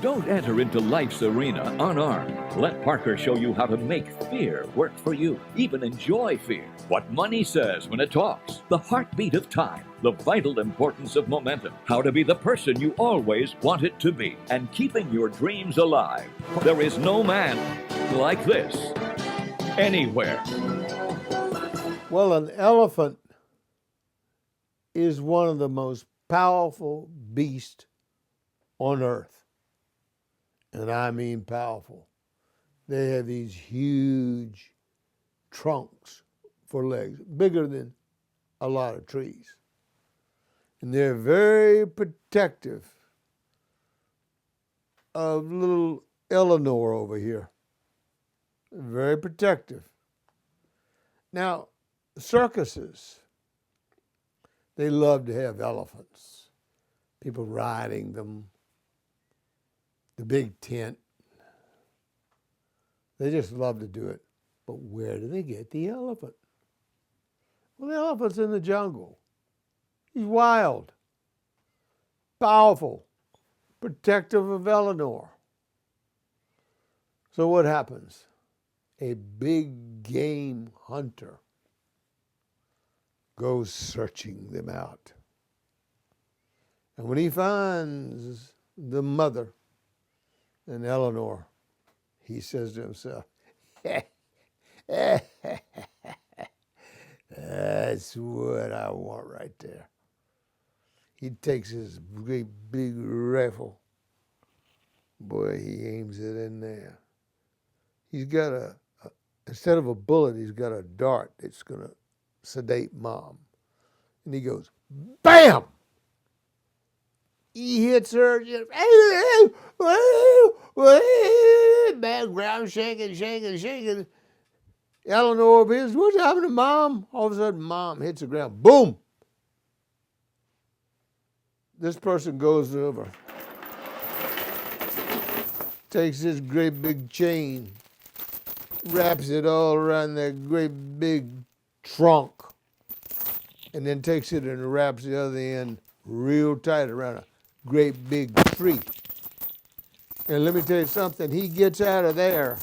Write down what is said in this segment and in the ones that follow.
Don't enter into life's arena unarmed. Let Parker show you how to make fear work for you. Even enjoy fear. What money says when it talks. The heartbeat of time. The vital importance of momentum. How to be the person you always wanted to be. And keeping your dreams alive. There is no man like this anywhere. Well, an elephant is one of the most powerful beasts on earth. And I mean powerful. They have these huge trunks for legs, bigger than a lot of trees. And they're very protective of little Eleanor over here. Very protective. Now, circuses, they love to have elephants. People riding them. The big tent. They just love to do it. But where do they get the elephant? Well, the elephant's in the jungle. He's wild, powerful, protective of Eleanor. So what happens? A big game hunter goes searching them out. And when he finds the mother and Eleanor, he says to himself, that's what I want right there. He takes his great big rifle. Boy, he aims it in there. He's got instead of a bullet, he's got a dart that's going to sedate Mom. And he goes, bam! He hits her, background shaking. Eleanor is, what's happening to Mom? All of a sudden, Mom hits the ground. Boom! This person goes over, takes this great big chain, wraps it all around that great big trunk, and then takes it and wraps the other end real tight around a great big tree. And let me tell you something, he gets out of there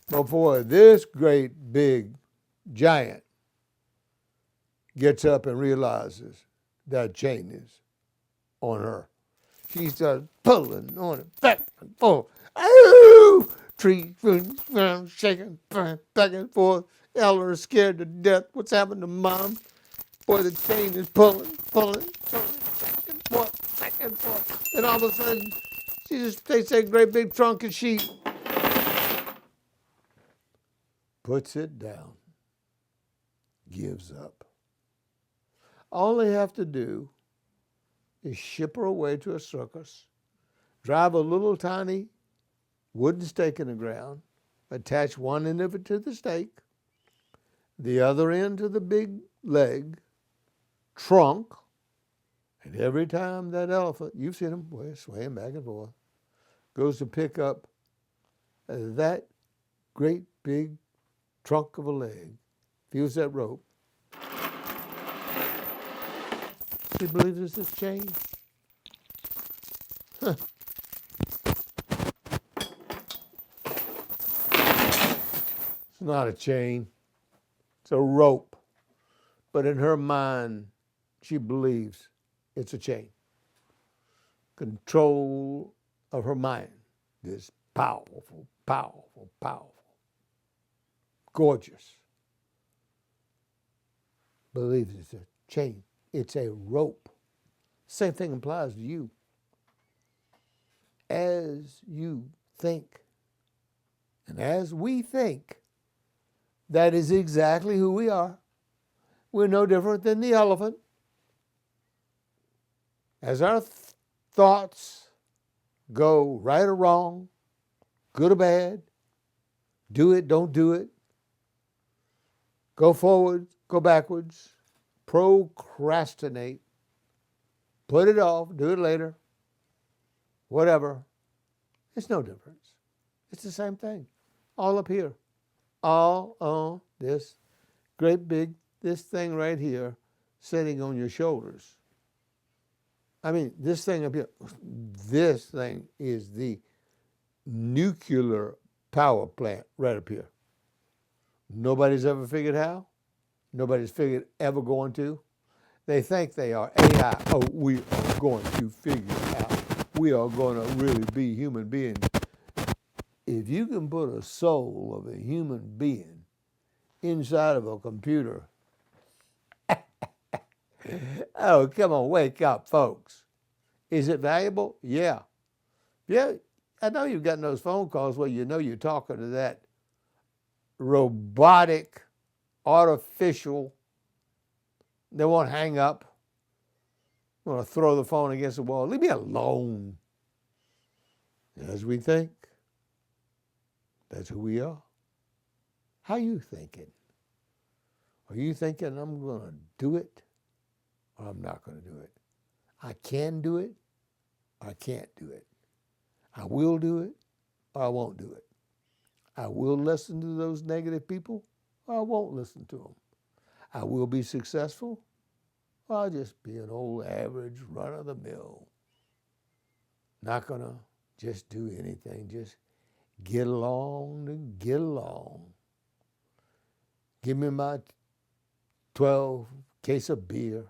before this great big giant gets up and realizes that chain is on her. She starts pulling on it back and forth. Ooh! Tree shaking back and forth. Ella is scared to death. What's happened to Mom? Boy, the chain is pulling, back and forth. And all of a sudden, she just takes that great big trunk and she puts it down, gives up. All they have to do is ship her away to a circus, drive a little tiny wooden stake in the ground, attach one end of it to the stake, the other end to the big leg, trunk, and every time that elephant, you've seen him swaying back and forth, goes to pick up that great big trunk of a leg, feels that rope, she believes it's this chain. Huh. It's not a chain, it's a rope. But in her mind, she believes it's a chain. Control of her mind, this powerful, gorgeous. Believes it's a chain. It's a rope. Same thing applies to you. As you think, and as we think, that is exactly who we are. We're no different than the elephant. As our thoughts go right or wrong, good or bad, do it, don't do it, go forward, go backwards, procrastinate, put it off, do it later, whatever. It's no difference. It's the same thing. All up here. All on this great big, this thing right here sitting on your shoulders. I mean, this thing up here, this thing is the nuclear power plant right up here. Nobody's ever figured how. Nobody's figured ever going to. They think they are AI. Oh, we are going to figure it out. We are going to really be human beings. If you can put a soul of a human being inside of a computer, oh, come on, wake up, folks. Is it valuable? Yeah. Yeah, I know you've gotten those phone calls where you know you're talking to that robotic, artificial, they won't hang up. Want to throw the phone against the wall. Leave me alone. As we think, that's who we are. How you thinking? Are you thinking I'm going to do it or I'm not going to do it? I can do it or I can't do it. I will do it or I won't do it. I will listen to those negative people or I won't listen to them. I will be successful or I'll just be an old average run-of-the-mill. Not going to just do anything, just get along to get along. Give me my 12 case of beer,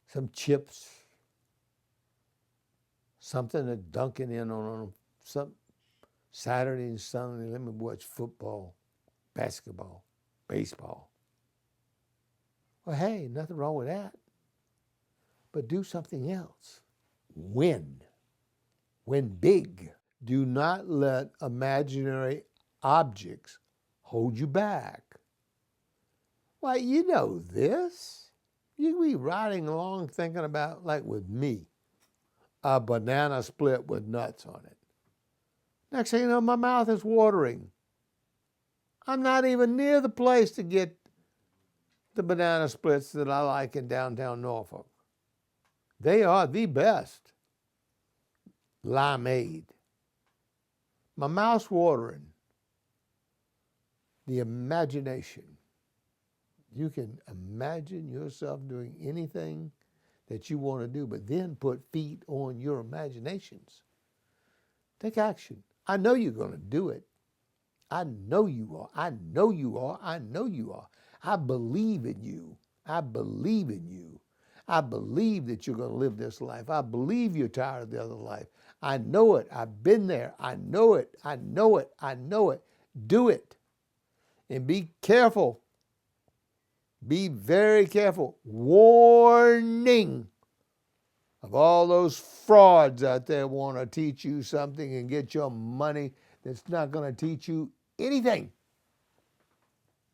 some chips, something to dunking in on some Saturday and Sunday. Let me watch football, basketball, baseball. Well, hey, nothing wrong with that. But do something else. Win. Win big. Do not let imaginary objects hold you back. Why, you know this. You be riding along thinking about, like with me, a banana split with nuts on it. Next thing you know, my mouth is watering. I'm not even near the place to get the banana splits that I like in downtown Norfolk. They are the best. Limeade. My mouth's watering. The imagination. You can imagine yourself doing anything that you want to do, but then put feet on your imaginations. Take action. I know you're going to do it. I know you are. I know you are. I know you are. I believe in you. I believe in you. I believe that you're going to live this life. I believe you're tired of the other life. I know it. I've been there. I know it. I know it. I know it. Do it. And be careful. Be very careful. Warning of all those frauds out there want to teach you something and get your money that's not going to teach you anything.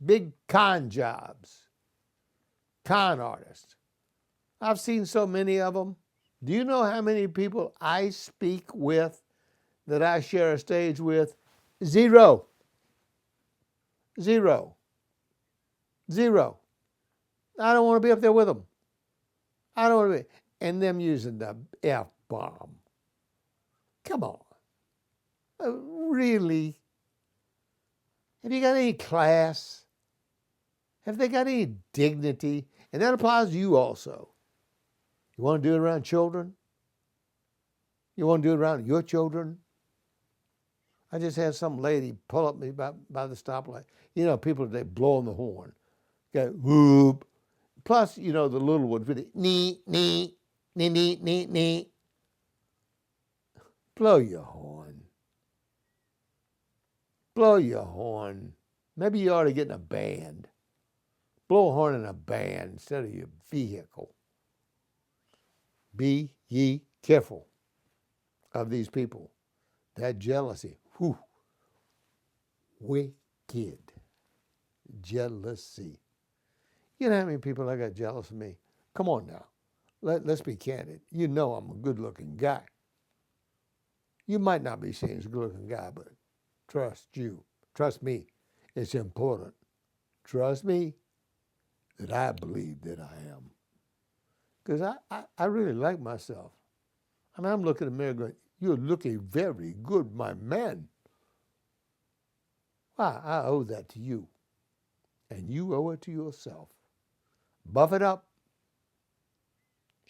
Big con jobs. Con artists. I've seen so many of them. Do you know how many people I speak with that I share a stage with? Zero. Zero. Zero. I don't want to be up there with them. I don't want to be. And them using the F-bomb. Come on. Really? Have you got any class? Have they got any dignity? And that applies to you also. You want to do it around children? You want to do it around your children? I just had some lady pull up me by the stoplight. You know, people, they blow on the horn. Go, whoop. Plus, you know, the little ones with it, nee, nee, nee, nee, nee, nee. Blow your horn. Blow your horn. Maybe you ought to get in a band. Blow a horn in a band instead of your vehicle. Be ye careful of these people. That jealousy, whew, wicked jealousy. You know how many people I got jealous of me? Come on now, let's be candid. You know I'm a good-looking guy. You might not be seen as a good-looking guy, but trust me, it's important. Trust me that I believe that I am. Because I really like myself. I mean, I'm looking in the mirror going, you're looking very good, my man. Why, I owe that to you. And you owe it to yourself. Buff it up.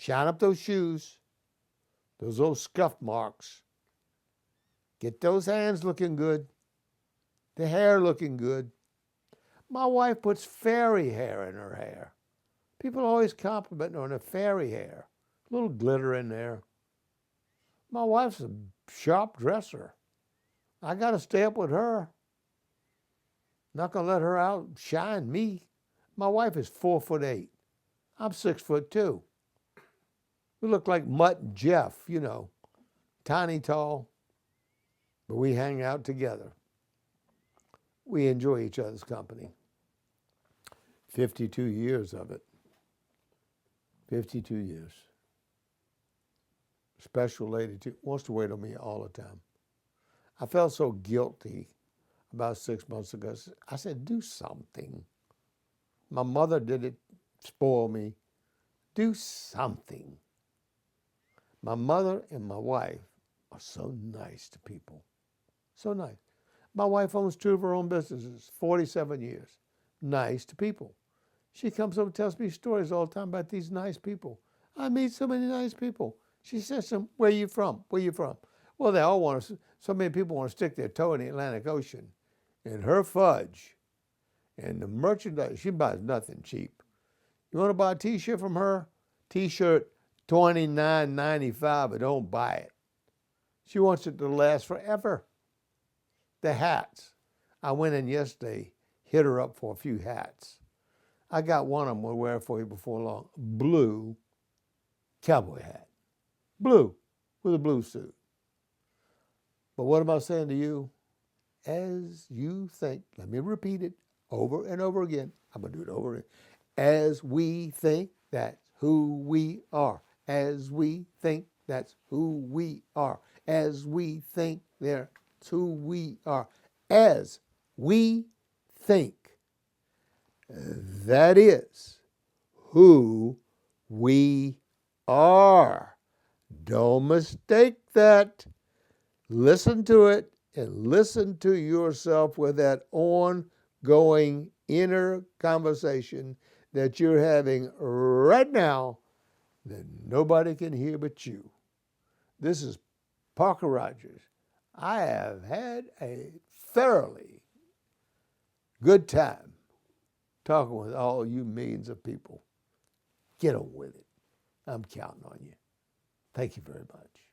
Shine up those shoes, those old scuff marks. Get those hands looking good, the hair looking good. My wife puts fairy hair in her hair. People always compliment her on her fairy hair. A little glitter in there. My wife's a sharp dresser. I got to stay up with her. Not going to let her outshine me. My wife is 4'8". I'm 6'2". We look like Mutt and Jeff, you know, tiny tall, but we hang out together. We enjoy each other's company. 52 years of it. 52 years. Special lady, too, wants to wait on me all the time. I felt so guilty about 6 months ago. I said, do something. My mother didn't spoil me. Do something. My mother and my wife are so nice to people. So nice. My wife owns 2 of her own businesses, 47 years. Nice to people. She comes over and tells me stories all the time about these nice people. I meet so many nice people. She says to them, where are you from? Where are you from? Well, they all want to, so many people want to stick their toe in the Atlantic Ocean. And her fudge and the merchandise, she buys nothing cheap. You want to buy a T-shirt from her? T-shirt $29.95, but don't buy it. She wants it to last forever. The hats. I went in yesterday, hit her up for a few hats. I got one of them we'll wear for you before long. Blue cowboy hat. Blue, with a blue suit. But what am I saying to you? As you think, let me repeat it over and over again. I'm going to do it over again. As we think, that's who we are. As we think, that's who we are. As we think, that's who we are. As we think, that is who we are. Don't mistake that. Listen to it and listen to yourself with that ongoing inner conversation that you're having right now that nobody can hear but you. This is Parker Rogers. I have had a thoroughly good time talking with all you millions of people. Get on with it. I'm counting on you. Thank you very much.